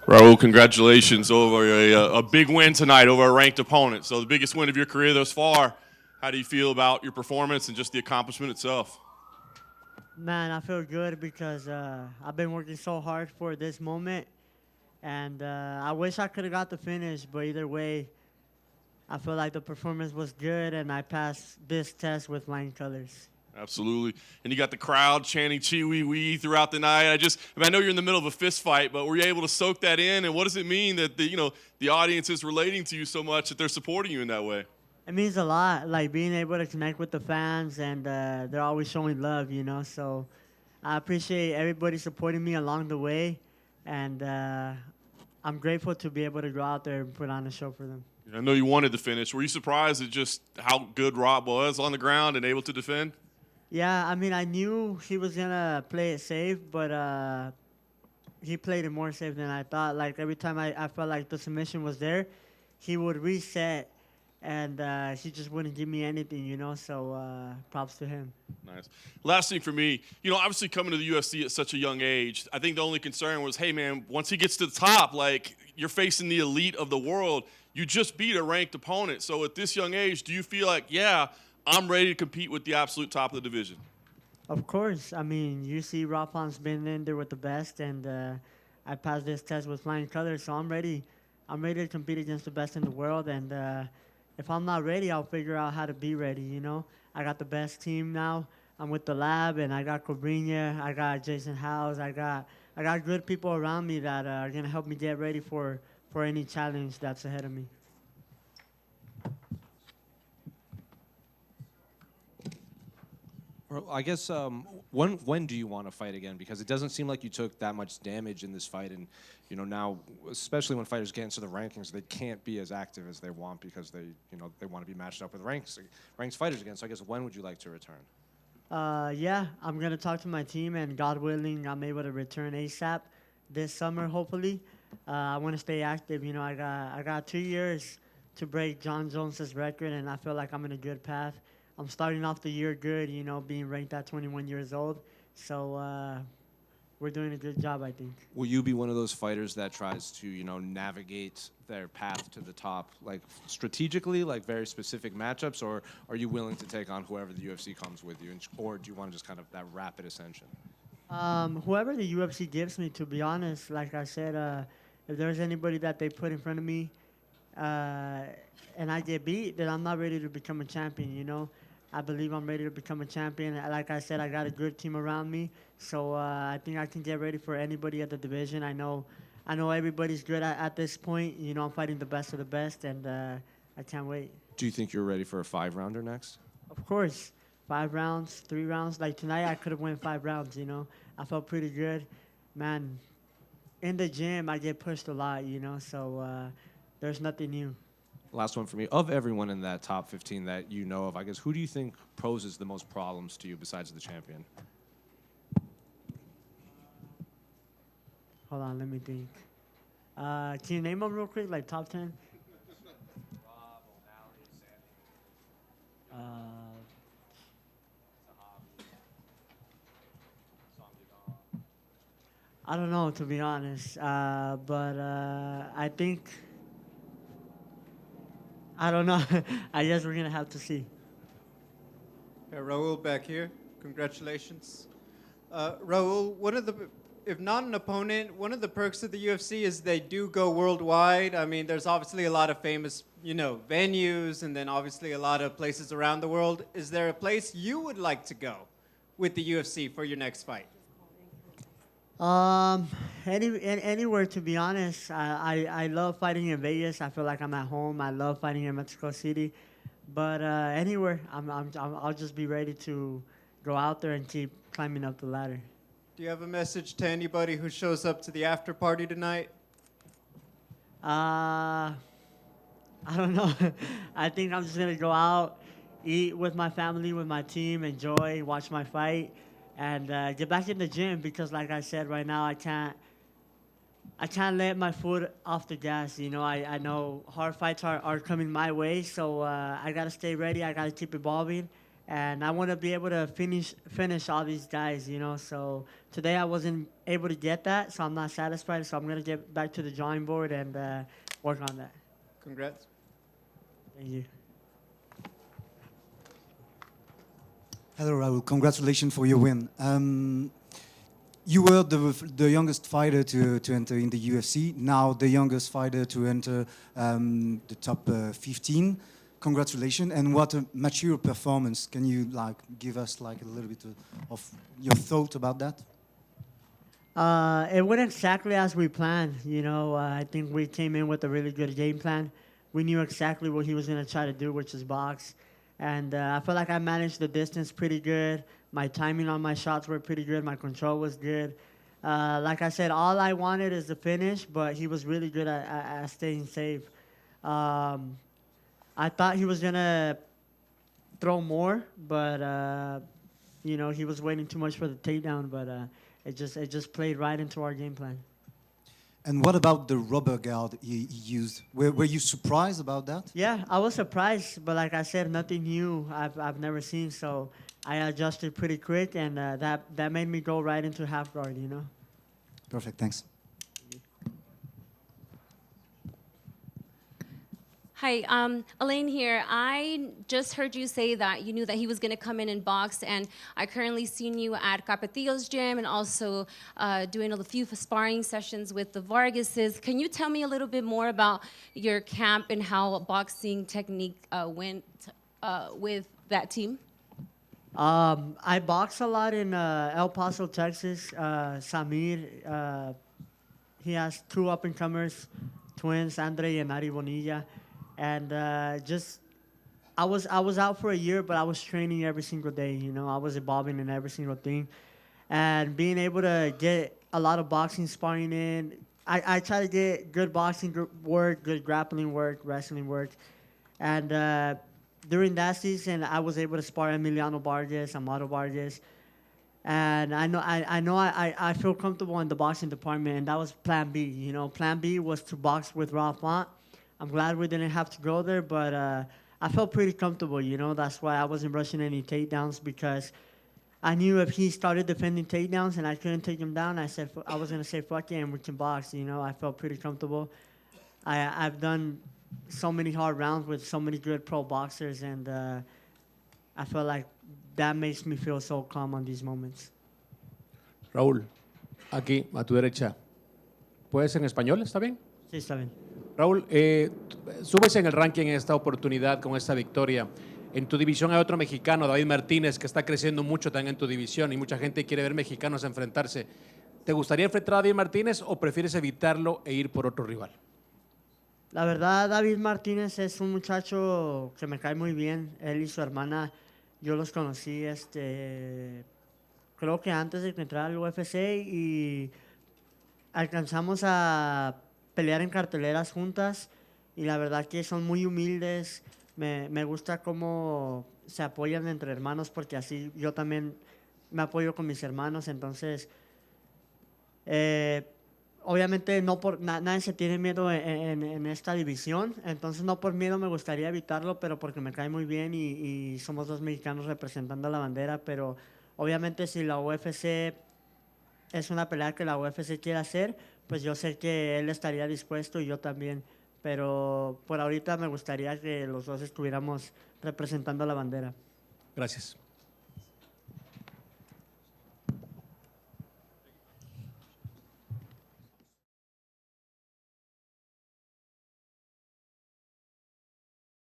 Raul, congratulations over a big win tonight over a ranked opponent. So the biggest win of your career thus far. How do you feel about your performance and just the accomplishment itself? Man, I feel good because I've been working so hard for this moment, and I wish I could have got the finish, but either way, I feel like the performance was good, and I passed this test with flying colors. Absolutely. And you got the crowd chanting "Chi Wee Wee" throughout the night. I know you're in the middle of a fist fight, but were you able to soak that in? And what does it mean that the audience is relating to you so much that they're supporting you in that way? It means a lot, like being able to connect with the fans, and they're always showing love, So I appreciate everybody supporting me along the way, and I'm grateful to be able to go out there and put on a show for them. I know you wanted to finish. Were you surprised at just how good Rob was on the ground and able to defend? Yeah, I mean, I knew he was gonna play it safe, but he played it more safe than I thought. Like every time I felt like the submission was there, he would reset, and he just wouldn't give me anything. So props to him. Nice. Last thing for me, obviously coming to the UFC at such a young age, I think the only concern was, hey man, once he gets to the top, like you're facing the elite of the world. You just beat a ranked opponent. So at this young age, do you feel like, yeah, I'm ready to compete with the absolute top of the division? Of course. I mean, you see Rafan's been in there with the best, and I passed this test with flying colors, so I'm ready. I'm ready to compete against the best in the world, and if I'm not ready, I'll figure out how to be ready. I got the best team now. I'm with the lab, and I got Cobrinha, I got Jason House, I got good people around me that are gonna help me get ready for any challenge that's ahead of me. Well, I guess when do you want to fight again? Because it doesn't seem like you took that much damage in this fight, and now, especially when fighters get into the rankings, they can't be as active as they want because they want to be matched up with ranked fighters again. So I guess when would you like to return? Yeah, I'm gonna talk to my team, and God willing, I'm able to return ASAP this summer. Hopefully, I want to stay active. I got 2 years to break John Jones's record, and I feel like I'm in a good path. I'm starting off the year good, being ranked at 21 years old. So we're doing a good job, I think. Will you be one of those fighters that tries to, navigate their path to the top, like strategically, like very specific matchups, or are you willing to take on whoever the UFC comes with you, or do you want to just kind of that rapid ascension? Whoever the UFC gives me, to be honest, like I said, if there's anybody that they put in front of me and I get beat, then I'm not ready to become a champion. I believe I'm ready to become a champion. Like I said, I got a good team around me, so I think I can get ready for anybody at the division. I know everybody's good at this point. I'm fighting the best of the best, and I can't wait. Do you think you're ready for a 5-rounder next? Of course, 5 rounds, 3 rounds. Like tonight, I could have won 5 rounds. I felt pretty good, man. In the gym, I get pushed a lot. So there's nothing new. Last one for me. Of everyone in that top 15 that you know of, I guess, who do you think poses the most problems to you besides the champion? Hold on, let me think. Can you name them real quick, like top 10? Uh, I don't know, to be honest. But I think, I don't know. I guess we're going to have to see. Hey, Raul back here. Congratulations. Raul, if not an opponent, one of the perks of the UFC is they do go worldwide. I mean, there's obviously a lot of famous, venues, and then obviously a lot of places around the world. Is there a place you would like to go with the UFC for your next fight? Anywhere, to be honest. I love fighting in Vegas. I feel like I'm at home. I love fighting in Mexico City. But anywhere, I'll just be ready to go out there and keep climbing up the ladder. Do you have a message to anybody who shows up to the after party tonight? I don't know. I think I'm just gonna go out, eat with my family, with my team, enjoy, watch my fight, and get back in the gym because, like I said, right now I can't let my foot off the gas. I know hard fights are coming my way, so I gotta stay ready. I gotta keep evolving, And I want to be able to finish all these guys, you know. So today I wasn't able to get that, so I'm not satisfied. So I'm going to get back to the drawing board and work on that. Congrats. Thank you. Hello, Raul. Congratulations for your win. You were the youngest fighter to enter in the UFC. Now the youngest fighter to enter the top 15. Congratulations, and what a mature performance. Can you give us a little bit of your thought about that? It went exactly as we planned. You know, I think we came in with a really good game plan. We knew exactly what he was going to try to do, which is box. And I feel like I managed the distance pretty good. My timing on my shots were pretty good. My control was good. Like I said, all I wanted is the finish, but he was really good at staying safe. I thought he was going to throw more, but, you know, he was waiting too much for the takedown, but it just played right into our game plan. And what about the rubber guard he used? Were you surprised about that? Yeah, I was surprised, but like I said, nothing new I've never seen, so I adjusted pretty quick, and that made me go right into half guard, you know? Perfect, thanks. Hi, Elaine here. I just heard you say that you knew that he was going to come in and box, and I currently seen you at Capetillo's gym and also doing a few sparring sessions with the Vargases. Can you tell me a little bit more about your camp and how boxing technique went with that team? I box a lot in El Paso, Texas. Samir, he has two up-and-comers, twins, Andre and Ari Bonilla. And I was out for a year, but I was training every single day. You know, I was evolving in every single thing, and being able to get a lot of boxing sparring in. I try to get good boxing work, good grappling work, wrestling work, and during that season, I was able to spar Emiliano Vargas, Amado Vargas, and I feel comfortable in the boxing department, and that was Plan B. You know, Plan B was to box with Raul Font. I'm glad we didn't have to go there, but I felt pretty comfortable, you know. That's why I wasn't rushing any takedowns, because I knew if he started defending takedowns and I couldn't take him down, I was going to say, fuck it, and we can box, you know. I felt pretty comfortable. I've done so many hard rounds with so many good pro boxers, and I feel like that makes me feel so calm on these moments. Raúl, aquí, a tu derecha. ¿Puedes en español? ¿Está bien? Sí, está bien. Raúl, subes en el ranking en esta oportunidad con esta victoria. En tu división hay otro mexicano, David Martínez, que está creciendo mucho también en tu división y mucha gente quiere ver mexicanos enfrentarse. ¿Te gustaría enfrentar a David Martínez o prefieres evitarlo e ir por otro rival? La verdad, David Martínez es un muchacho que me cae muy bien. Él y su hermana, yo los conocí, creo que antes de que entrara al UFC, y alcanzamos a pelear en carteleras juntas, y la verdad que son muy humildes. Me gusta cómo se apoyan entre hermanos, porque así yo también me apoyo con mis hermanos. Entonces, obviamente nadie se tiene miedo en esta división, entonces no por miedo me gustaría evitarlo, pero porque me cae muy bien y somos dos mexicanos representando la bandera. Pero obviamente si la UFC es una pelea que la UFC quiere hacer, pues yo sé que él estaría dispuesto y yo también. Pero por ahorita me gustaría que los dos estuviéramos representando la bandera. Gracias.